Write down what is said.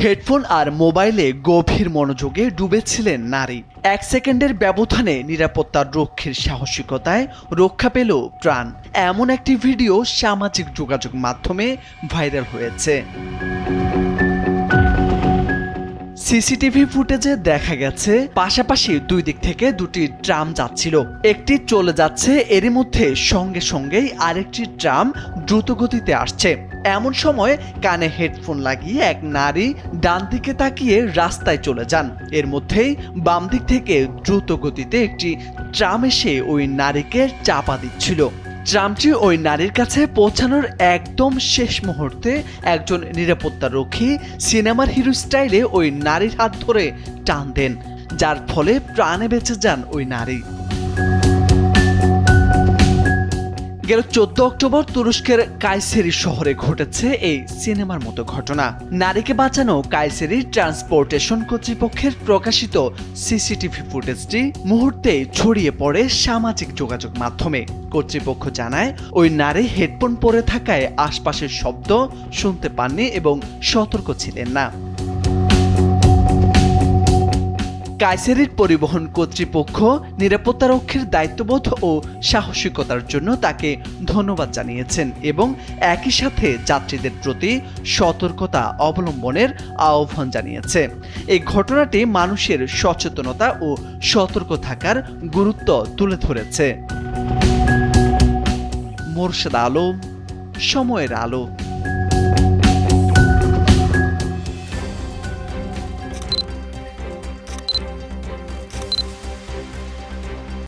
Headphone আর মোবাইলে গভীর মনোযোগে ডুবেছিলেন নারী। 1 সেকেন্ডের ব্যবধানে নিরাপত্তার রক্ষীর সাহসিকতায় রক্ষা পেল প্রাণ। এমন একটি ভিডিও সামাজিক যোগাযোগ মাধ্যমে ভাইরাল হয়েছে। সিসিটিভি ফুটেজে দেখা গেছে পাশাপাশি দুই দিক থেকে দুটি ট্রাম যাচ্ছিল। একটি চলে যাচ্ছে, এরই মধ্যে সঙ্গে সঙ্গেই আরেকটি ট্রাম দ্রুত গতিতে আসছে। এমন সময় কানে হেডফোন লাগিয়ে এক নারী ডান দিকে তাকিয়ে রাস্তায় চলে যান। এর মধ্যেই বাম দিক থেকে দ্রুত গতিতে একটি ট্রাম এসে ওই নারীকে চাপা দিচ্ছিল। ট্রামটি ওই নারীর কাছে পৌঁছানোর একদম শেষ মুহূর্তে একজন নিরাপত্তারক্ষী সিনেমার হিরো স্টাইলে ওই নারীর হাত ধরে টান দেন, যার ফলে প্রাণে বেঁচে যান ওই নারী। গেল 14 অক্টোবর তুরস্কের কায়সেরি শহরে ঘটেছে এই সিনেমার মতো ঘটনা। নারীকে বাঁচানো কায়সেরি ট্রান্সপোর্টেশন কর্তৃপক্ষের প্রকাশিত সিসিটিভি ফুটেজটি মুহূর্তেই ছড়িয়ে পড়ে সামাজিক যোগাযোগ মাধ্যমে। কর্তৃপক্ষ জানায় ওই নারী হেডফোন পরে থাকায় আশপাশের শব্দ শুনতে পাননি এবং সতর্ক ছিলেন না। কায়সেরির পরিবহন কর্তৃপক্ষ নিরাপত্তারক্ষীর দায়িত্ববোধ ও সাহসিকতার জন্য তাকে ধন্যবাদ জানিয়েছেন এবং একই সাথে যাত্রীদের প্রতি সতর্কতা অবলম্বনের আহ্বান জানিয়েছে। এই ঘটনাটি মানুষের সচেতনতা ও সতর্ক থাকার গুরুত্ব তুলে ধরেছে। মোরশেদ আলম, সময়ের আলো।